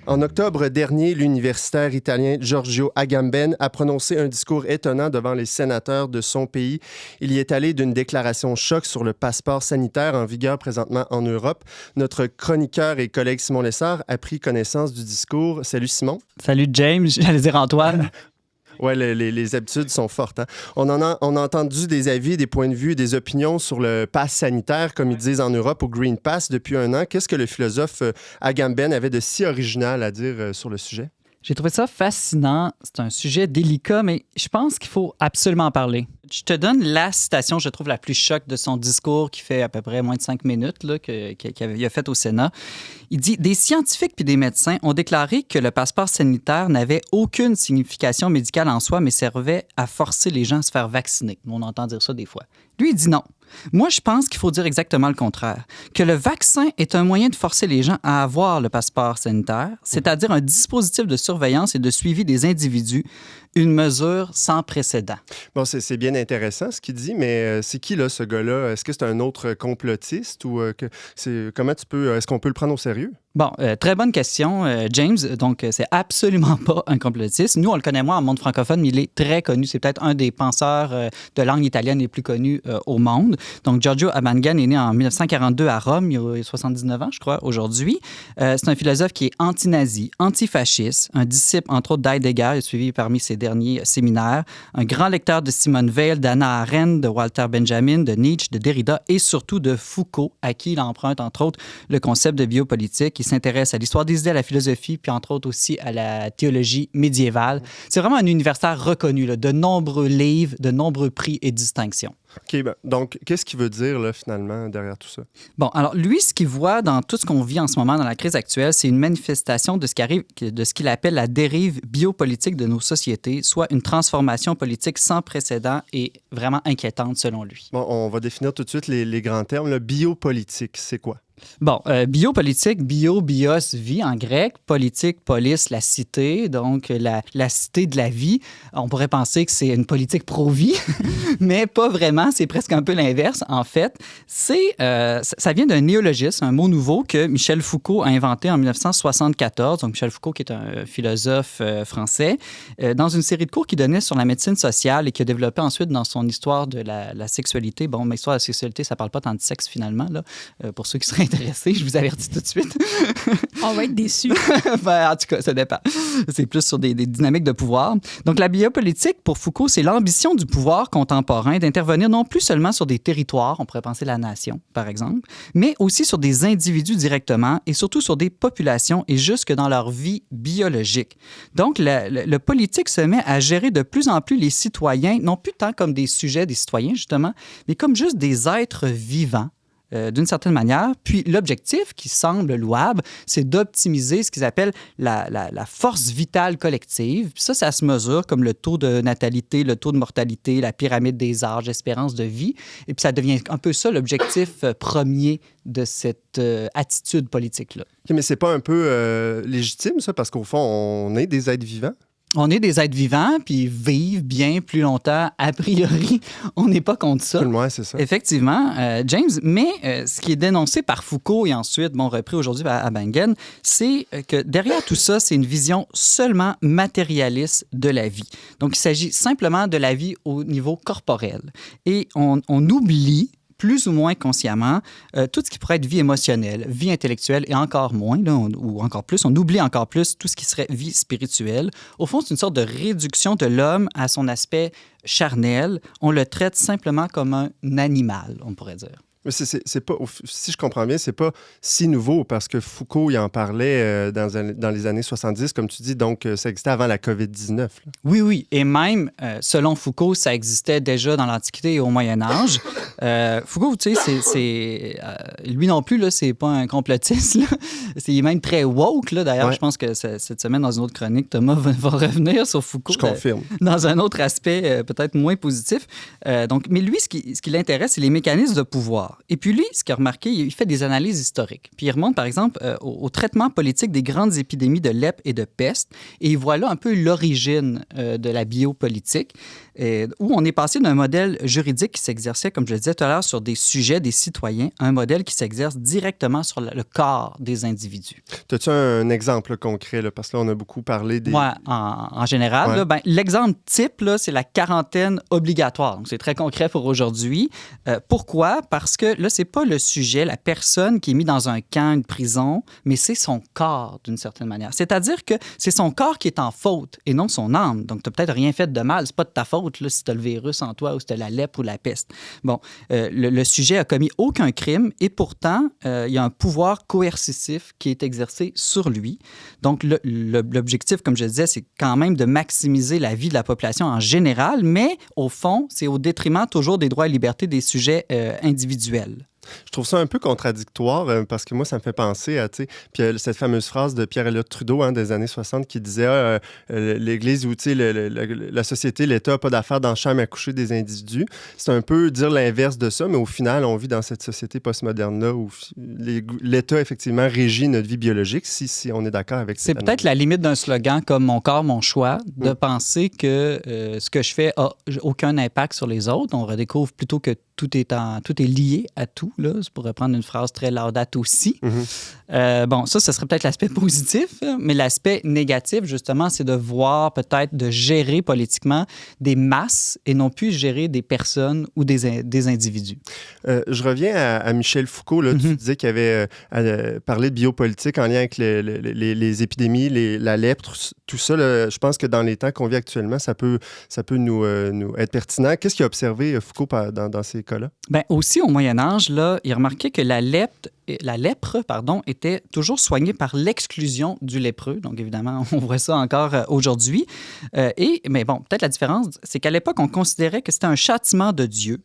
En octobre dernier, l'universitaire italien Giorgio Agamben a prononcé un discours étonnant devant les sénateurs de son pays. Il y est allé d'une déclaration choc sur le passeport sanitaire en vigueur présentement en Europe. Notre chroniqueur et collègue Simon Lessard a pris connaissance du discours. Salut Simon. Salut James, j'allais dire Antoine. Oui, les habitudes sont fortes. Hein? On a entendu des avis, des points de vue, des opinions sur le pass sanitaire, comme ils disent en Europe, au Green Pass depuis un an. Qu'est-ce que le philosophe Agamben avait de si original à dire sur le sujet? J'ai trouvé ça fascinant. C'est un sujet délicat, mais je pense qu'il faut absolument en parler. Je te donne la citation, je trouve, la plus choc de son discours qui fait à peu près moins de 5 minutes qu'il a fait au Sénat. Il dit « Des scientifiques puis des médecins ont déclaré que le passeport sanitaire n'avait aucune signification médicale en soi, mais servait à forcer les gens à se faire vacciner. » On entend dire ça des fois. Lui, il dit non. Moi, je pense qu'il faut dire exactement le contraire. Que le vaccin est un moyen de forcer les gens à avoir le passeport sanitaire, c'est-à-dire un dispositif de surveillance et de suivi des individus, une mesure sans précédent. Bon, c'est bien intéressant ce qu'il dit, mais c'est qui, là, ce gars-là? Est-ce que c'est un autre complotiste ou est-ce qu'on peut le prendre au sérieux? Bon, très bonne question, James. Donc, c'est absolument pas un complotiste. Nous, on le connaît moins en monde francophone, mais il est très connu. C'est peut-être un des penseurs de langue italienne les plus connus au monde. Donc, Giorgio Agamben est né en 1942 à Rome, il a 79 ans, je crois, aujourd'hui. C'est un philosophe qui est anti-nazi, antifasciste, un disciple, entre autres, d'Heidegger, il a suivi parmi ses derniers séminaires, un grand lecteur de Simone Weil, d'Hannah Arendt, de Walter Benjamin, de Nietzsche, de Derrida et surtout de Foucault, à qui il emprunte, entre autres, le concept de biopolitique. Il s'intéresse à l'histoire des idées, à la philosophie, puis entre autres aussi à la théologie médiévale. C'est vraiment un universitaire reconnu, là, de nombreux livres, de nombreux prix et distinctions. OK, donc, qu'est-ce qu'il veut dire, là, finalement, derrière tout ça? Bon, alors, lui, ce qu'il voit dans tout ce qu'on vit en ce moment, dans la crise actuelle, c'est une manifestation de ce qu'il appelle la dérive biopolitique de nos sociétés, soit une transformation politique sans précédent et vraiment inquiétante, selon lui. Bon, on va définir tout de suite les grands termes. Le biopolitique, c'est quoi? Bon, biopolitique, bios, vie en grec, politique, polis, la cité, donc la cité de la vie. On pourrait penser que c'est une politique pro-vie, mais pas vraiment, c'est presque un peu l'inverse. En fait, ça vient d'un néologisme, un mot nouveau que Michel Foucault a inventé en 1974. Donc, Michel Foucault, qui est un philosophe français, dans une série de cours qu'il donnait sur la médecine sociale et qui a développé ensuite dans son histoire de la sexualité. Bon, mais histoire de la sexualité, ça parle pas tant de sexe finalement, là, pour ceux qui seraient intéressé, je vous avertis tout de suite. On va être déçus. En tout cas, ça dépend. C'est plus sur des dynamiques de pouvoir. Donc, la biopolitique, pour Foucault, c'est l'ambition du pouvoir contemporain d'intervenir non plus seulement sur des territoires, on pourrait penser la nation, par exemple, mais aussi sur des individus directement et surtout sur des populations et jusque dans leur vie biologique. Donc, le politique se met à gérer de plus en plus les citoyens, non plus tant comme des sujets des citoyens, justement, mais comme juste des êtres vivants, d'une certaine manière. Puis l'objectif, qui semble louable, c'est d'optimiser ce qu'ils appellent la force vitale collective. Puis ça se mesure comme le taux de natalité, le taux de mortalité, la pyramide des âges, l'espérance de vie. Et puis ça devient un peu ça l'objectif premier de cette attitude politique-là. Okay, mais c'est pas un peu légitime, ça? Parce qu'au fond, on est des êtres vivants. On est des êtres vivants, puis vivent bien plus longtemps. A priori, on n'est pas contre ça. Ouais, c'est ça. Effectivement, James. Mais ce qui est dénoncé par Foucault et ensuite repris aujourd'hui par Agamben, c'est que derrière tout ça, c'est une vision seulement matérialiste de la vie. Donc, il s'agit simplement de la vie au niveau corporel. Et on oublie plus ou moins consciemment, tout ce qui pourrait être vie émotionnelle, vie intellectuelle et encore moins, là, ou encore plus, on oublie encore plus tout ce qui serait vie spirituelle. Au fond, c'est une sorte de réduction de l'homme à son aspect charnel. On le traite simplement comme un animal, on pourrait dire. Mais c'est pas, si je comprends bien, c'est pas si nouveau parce que Foucault, il en parlait dans les années 70, comme tu dis, donc ça existait avant la COVID-19. Là. Oui. Et même, selon Foucault, ça existait déjà dans l'Antiquité et au Moyen-Âge. Foucault, tu sais, lui non plus, là, c'est pas un complotiste. Là. Il est même très woke. Là. D'ailleurs, Je pense que cette semaine, dans une autre chronique, Thomas va revenir sur Foucault. Je confirme. Dans un autre aspect peut-être moins positif. Mais lui, ce qui l'intéresse, c'est les mécanismes de pouvoir. Et puis lui, ce qu'il a remarqué, il fait des analyses historiques. Puis il remonte, par exemple, au traitement politique des grandes épidémies de lèpre et de peste. Et il voit là un peu l'origine de la biopolitique. où on est passé d'un modèle juridique qui s'exerçait, comme je le disais tout à l'heure, sur des sujets, des citoyens, à un modèle qui s'exerce directement sur le corps des individus. As-tu un exemple concret, là, parce que là, on a beaucoup parlé des... Ouais, en général, Ouais. là, ben, l'exemple type, là, c'est la quarantaine obligatoire. Donc, c'est très concret pour aujourd'hui. Pourquoi? Parce que là, c'est pas le sujet, la personne qui est mise dans un camp, une prison, mais c'est son corps, d'une certaine manière. C'est-à-dire que c'est son corps qui est en faute et non son âme. Donc, tu n'as peut-être rien fait de mal. C'est pas de ta faute là, si tu as le virus en toi ou si tu as la lèpre ou la peste. Bon, le sujet a commis aucun crime et pourtant, il y a un pouvoir coercitif qui est exercé sur lui. Donc, l'objectif, comme je disais, c'est quand même de maximiser la vie de la population en général, mais au fond, c'est au détriment toujours des droits et libertés des sujets individuels. Je trouve ça un peu contradictoire parce que moi, ça me fait penser à, tu sais, puis cette fameuse phrase de Pierre-Éliott Trudeau des années 60 qui disait l'Église ou, tu sais, la société, l'État n'a pas d'affaire dans la chambre à coucher des individus. C'est un peu dire l'inverse de ça, mais au final, on vit dans cette société postmoderne-là où l'État, effectivement, régit notre vie biologique, si on est d'accord avec ça. C'est peut-être la limite d'un slogan comme « Mon corps, mon choix », de penser que ce que je fais n'a aucun impact sur les autres. On redécouvre plutôt que tout est lié à tout. Là. Je pourrais prendre une phrase très laudate aussi. Bon, ça serait peut-être l'aspect positif, mais l'aspect négatif, justement, c'est de voir peut-être de gérer politiquement des masses et non plus gérer des personnes ou des individus. Je reviens à Michel Foucault. Là, Tu disais qu'il avait parlé de biopolitique en lien avec les épidémies, la lèpre, tout ça. Là, je pense que dans les temps qu'on vit actuellement, ça peut nous être pertinent. Qu'est-ce qu'il a observé, Foucault, dans ces cas-là? Bien, aussi, au Moyen Âge, là, il remarquait que la lèpre était toujours soignée par l'exclusion du lépreux. Donc, évidemment, on voit ça encore aujourd'hui. Mais bon, peut-être la différence, c'est qu'à l'époque, on considérait que c'était un châtiment de Dieu.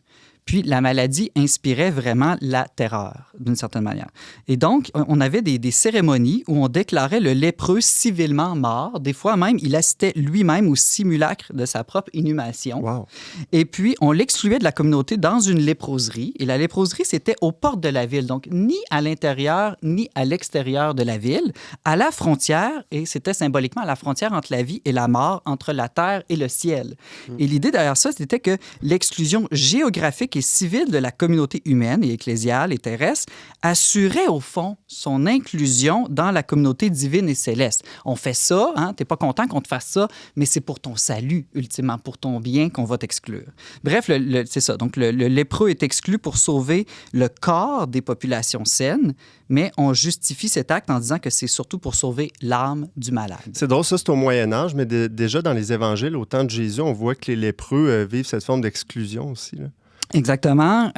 Puis la maladie inspirait vraiment la terreur, d'une certaine manière. Et donc, on avait des cérémonies où on déclarait le lépreux civilement mort. Des fois même, il assistait lui-même au simulacre de sa propre inhumation. Wow. Et puis, on l'excluait de la communauté dans une léproserie. Et la léproserie, c'était aux portes de la ville. Donc, ni à l'intérieur, ni à l'extérieur de la ville, à la frontière, et c'était symboliquement à la frontière entre la vie et la mort, entre la terre et le ciel. Et l'idée derrière ça, c'était que l'exclusion géographique et civile de la communauté humaine et ecclésiale et terrestre assurait au fond son inclusion dans la communauté divine et céleste. On fait ça, hein, t'es pas content qu'on te fasse ça, mais c'est pour ton salut, ultimement, pour ton bien qu'on va t'exclure. Bref, c'est ça. Donc, le lépreux est exclu pour sauver le corps des populations saines, mais on justifie cet acte en disant que c'est surtout pour sauver l'âme du malade. C'est drôle, ça, c'est au Moyen Âge, mais déjà dans les évangiles, au temps de Jésus, on voit que les lépreux vivent cette forme d'exclusion aussi, là. Exactement.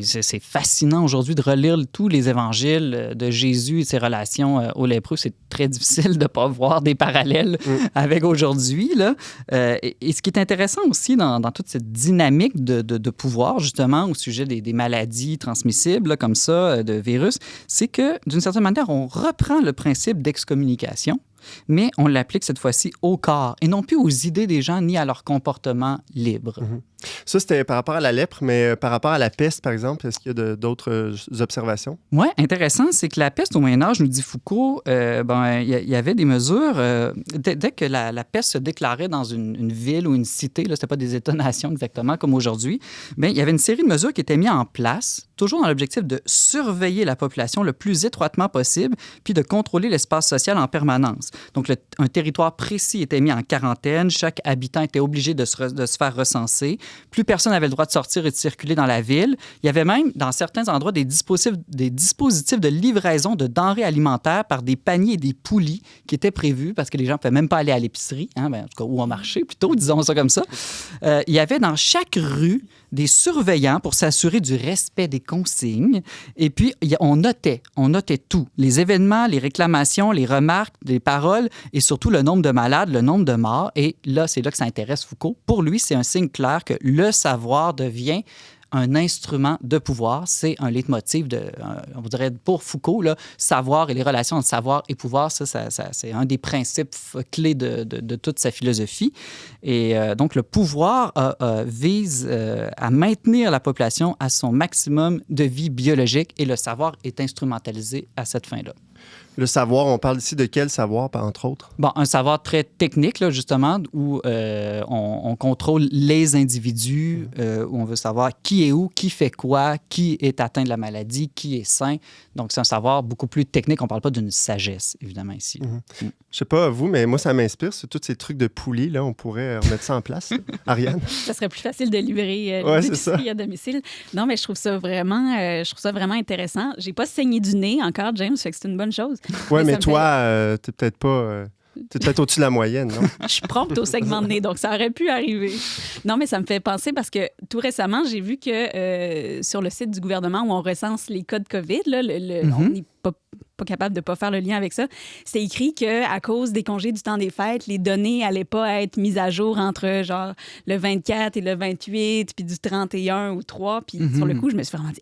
C'est fascinant aujourd'hui de relire tous les évangiles de Jésus et ses relations aux lépreux. C'est très difficile de ne pas voir des parallèles avec aujourd'hui, là. Et ce qui est intéressant aussi dans toute cette dynamique de pouvoir, justement, au sujet des maladies transmissibles, là, comme ça, de virus, c'est que, d'une certaine manière, on reprend le principe d'excommunication, mais on l'applique cette fois-ci au corps et non plus aux idées des gens ni à leur comportement libre. Ça, c'était par rapport à la lèpre, mais par rapport à la peste, par exemple, est-ce qu'il y a d'autres observations? Oui, intéressant, c'est que la peste au Moyen Âge, nous dit Foucault, il y avait des mesures. Dès que la peste se déclarait dans une ville ou une cité, ce n'était pas des États-nations exactement comme aujourd'hui, mais il y avait une série de mesures qui étaient mises en place, toujours dans l'objectif de surveiller la population le plus étroitement possible, puis de contrôler l'espace social en permanence. Donc, un territoire précis était mis en quarantaine, chaque habitant était obligé de se faire recenser. Plus personne n'avait le droit de sortir et de circuler dans la ville. Il y avait même, dans certains endroits, des dispositifs de livraison de denrées alimentaires par des paniers et des poulies qui étaient prévus parce que les gens ne pouvaient même pas aller à l'épicerie, hein, en tout cas, ou au marché plutôt, disons ça comme ça. Il y avait dans chaque rue des surveillants pour s'assurer du respect des consignes. Et puis, on notait tout. Les événements, les réclamations, les remarques, les paroles et surtout le nombre de malades, le nombre de morts. Et là, c'est là que ça intéresse Foucault. Pour lui, c'est un signe clair que le savoir devient un instrument de pouvoir. C'est un leitmotiv, on dirait pour Foucault, là, savoir et les relations entre savoir et pouvoir, ça c'est un des principes clés de toute sa philosophie. Et donc, le pouvoir vise à maintenir la population à son maximum de vie biologique et le savoir est instrumentalisé à cette fin-là. Le savoir, on parle ici de quel savoir, entre autres? Bon, un savoir très technique, là, justement, où on contrôle les individus, où on veut savoir qui est où, qui fait quoi, qui est atteint de la maladie, qui est sain. Donc, c'est un savoir beaucoup plus technique. On ne parle pas d'une sagesse, évidemment, ici. Je sais pas, vous, mais moi, ça m'inspire. C'est tous ces trucs de poulie, là. On pourrait remettre ça en place. Ariane? Ça serait plus facile de livrer Ouais, les c'est ça. épiceries à domicile. Non, mais je trouve ça vraiment intéressant. J'ai pas saigné du nez encore, James, fait que c'est une bonne chose. Oui, mais ça me toi, t'es peut-être pas... t'es peut-être au-dessus de la moyenne, non? Je suis prompte au segment de nez, donc ça aurait pu arriver. Non, mais ça me fait penser parce que tout récemment, j'ai vu que sur le site du gouvernement où on recense les cas de COVID, là, on n'est pas capable de ne pas faire le lien avec ça, c'est écrit qu'à cause des congés du temps des fêtes, les données n'allaient pas être mises à jour entre genre le 24 et le 28, puis du 31 ou 3. Puis sur le coup, je me suis vraiment dit,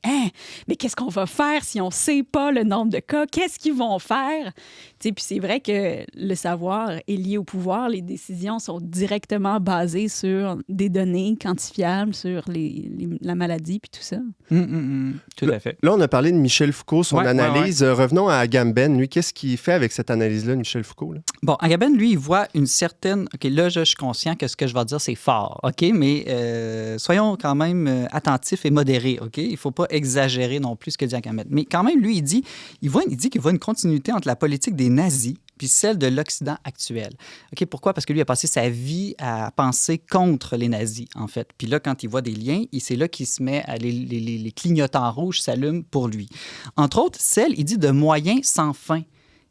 mais qu'est-ce qu'on va faire si on ne sait pas le nombre de cas? Qu'est-ce qu'ils vont faire? Puis c'est vrai que le savoir est lié au pouvoir. Les décisions sont directement basées sur des données quantifiables, sur la maladie, puis tout ça. Tout à fait. Là, on a parlé de Michel Foucault, son Ouais, analyse. Revenons à Agamben. Lui, qu'est-ce qu'il fait avec cette analyse-là, Michel Foucault? Là? Bon, Agamben, lui, il voit une certaine... OK, là, je suis conscient que ce que je vais dire, c'est fort, OK? Mais soyons quand même attentifs et modérés, OK? Il ne faut pas exagérer non plus ce que dit Agamben. Mais quand même, lui, il dit qu'il voit une continuité entre la politique des nazis puis celle de l'Occident actuel. OK, pourquoi? Parce que lui a passé sa vie à penser contre les nazis, en fait. Puis là, quand il voit des liens, c'est là qu'il se met à les clignotants rouges s'allument pour lui. Entre autres, il dit de moyens sans fin.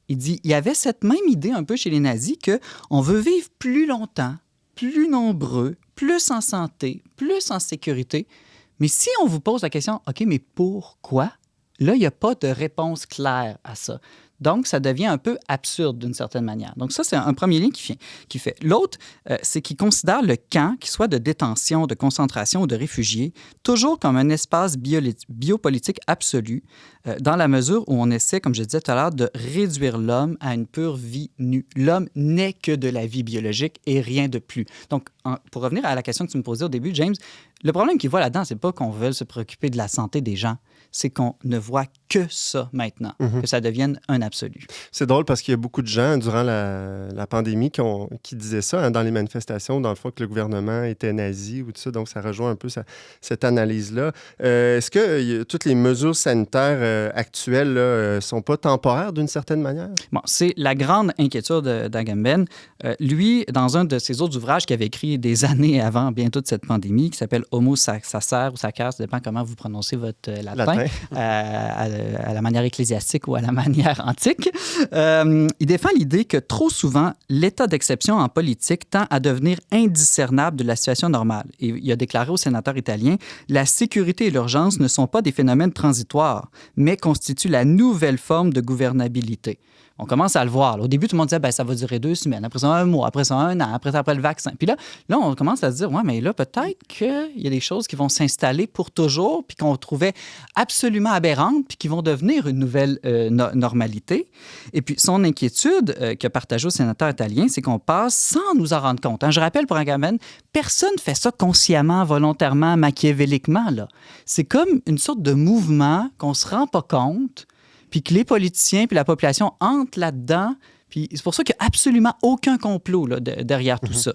Il dit, il y avait cette même idée un peu chez les nazis qu'on veut vivre plus longtemps, plus nombreux, plus en santé, plus en sécurité. Mais si on vous pose la question, OK, mais pourquoi? Là, il n'y a pas de réponse claire à ça. Donc, ça devient un peu absurde d'une certaine manière. Donc, ça, c'est un premier lien qui fait. L'autre, c'est qu'il considère le camp, qu'il soit de détention, de concentration ou de réfugiés, toujours comme un espace biopolitique absolu, dans la mesure où on essaie, comme je disais tout à l'heure, de réduire l'homme à une pure vie nue. L'homme n'est que de la vie biologique et rien de plus. Donc, pour revenir à la question que tu me posais au début, James, le problème qu'il voit là-dedans, c'est pas qu'on veut se préoccuper de la santé des gens, c'est qu'on ne voit que ça maintenant, que ça devienne un absolu. C'est drôle parce qu'il y a beaucoup de gens durant la pandémie qui disaient ça dans les manifestations, dans le fond que le gouvernement était nazi ou tout ça, donc ça rejoint un peu cette analyse-là. Est-ce que toutes les mesures sanitaires actuelles ne sont pas temporaires d'une certaine manière? Bon, c'est la grande inquiétude d'Agamben. Lui, dans un de ses autres ouvrages qu'il avait écrit des années avant bientôt de cette pandémie, qui s'appelle Homo sacer ou sacer, ça dépend comment vous prononcez votre latin. À la manière ecclésiastique ou à la manière antique. Il défend l'idée que trop souvent, l'état d'exception en politique tend à devenir indiscernable de la situation normale. Et il a déclaré au sénateur italien « La sécurité et l'urgence ne sont pas des phénomènes transitoires, mais constituent la nouvelle forme de gouvernabilité. » On commence à le voir. Là, au début, tout le monde disait ça va durer 2 semaines, après ça 1 mois, après ça 1 an, après le vaccin. Puis là, on commence à se dire mais là, peut-être qu'il y a des choses qui vont s'installer pour toujours, puis qu'on trouvait absolument aberrantes, puis qui vont devenir une nouvelle normalité. Et puis, son inquiétude qu'a partagée au sénateur italien, c'est qu'on passe sans nous en rendre compte. Je rappelle pour Agamben, personne ne fait ça consciemment, volontairement, machiavéliquement. Là. C'est comme une sorte de mouvement qu'on ne se rend pas compte, puis que les politiciens puis la population entrent là-dedans. Puis c'est pour ça qu'il n'y a absolument aucun complot là, derrière tout ça.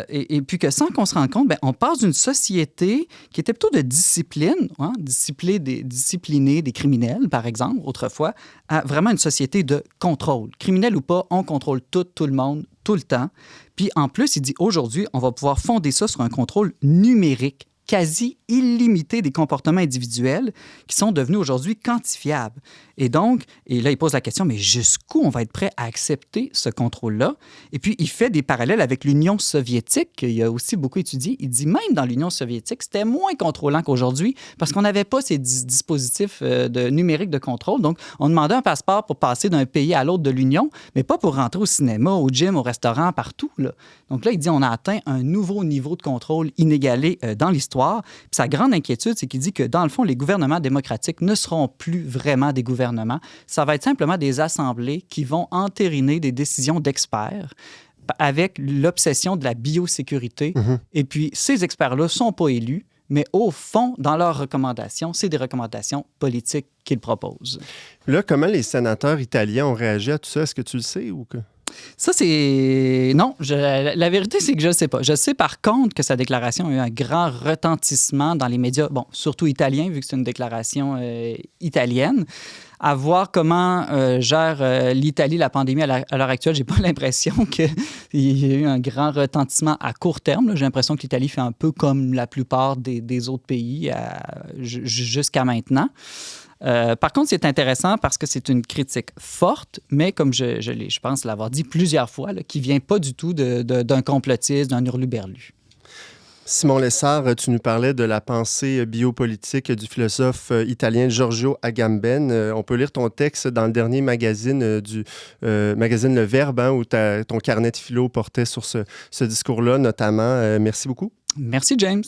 Et puis que sans qu'on se rende compte, on passe d'une société qui était plutôt de discipline, discipliner des criminels, par exemple, autrefois, à vraiment une société de contrôle. Criminel ou pas, on contrôle tout le monde, tout le temps. Puis en plus, il dit aujourd'hui, on va pouvoir fonder ça sur un contrôle numérique quasi illimité des comportements individuels qui sont devenus aujourd'hui quantifiables. Et donc, là, il pose la question, mais jusqu'où on va être prêt à accepter ce contrôle-là? Et puis, il fait des parallèles avec l'Union soviétique, qu'il a aussi beaucoup étudié. Il dit même dans l'Union soviétique, c'était moins contrôlant qu'aujourd'hui parce qu'on n'avait pas ces dispositifs numériques de contrôle. Donc, on demandait un passeport pour passer d'un pays à l'autre de l'Union, mais pas pour rentrer au cinéma, au gym, au restaurant, partout. Là. Donc là, il dit on a atteint un nouveau niveau de contrôle inégalé dans l'histoire. Puis sa grande inquiétude, c'est qu'il dit que, dans le fond, les gouvernements démocratiques ne seront plus vraiment des gouvernements. Ça va être simplement des assemblées qui vont entériner des décisions d'experts avec l'obsession de la biosécurité. Et puis, ces experts-là ne sont pas élus, mais au fond, dans leurs recommandations, c'est des recommandations politiques qu'ils proposent. Là, comment les sénateurs italiens ont réagi à tout ça? Est-ce que tu le sais ou que... Ça, c'est... Non, la vérité, c'est que je ne sais pas. Je sais par contre que sa déclaration a eu un grand retentissement dans les médias, bon, surtout italiens, vu que c'est une déclaration italienne. À voir comment gère l'Italie la pandémie à l'heure actuelle, j'ai pas l'impression qu'il y a eu un grand retentissement à court terme. Là. J'ai l'impression que l'Italie fait un peu comme la plupart des autres pays jusqu'à maintenant. Par contre, c'est intéressant parce que c'est une critique forte, mais comme je pense l'avoir dit plusieurs fois, là, qui ne vient pas du tout d'un complotiste, d'un hurluberlu. Simon Lessard, tu nous parlais de la pensée biopolitique du philosophe italien Giorgio Agamben. On peut lire ton texte dans le dernier magazine magazine Le Verbe, hein, où ton carnet de philo portait sur ce discours-là notamment. Merci beaucoup. Merci, James.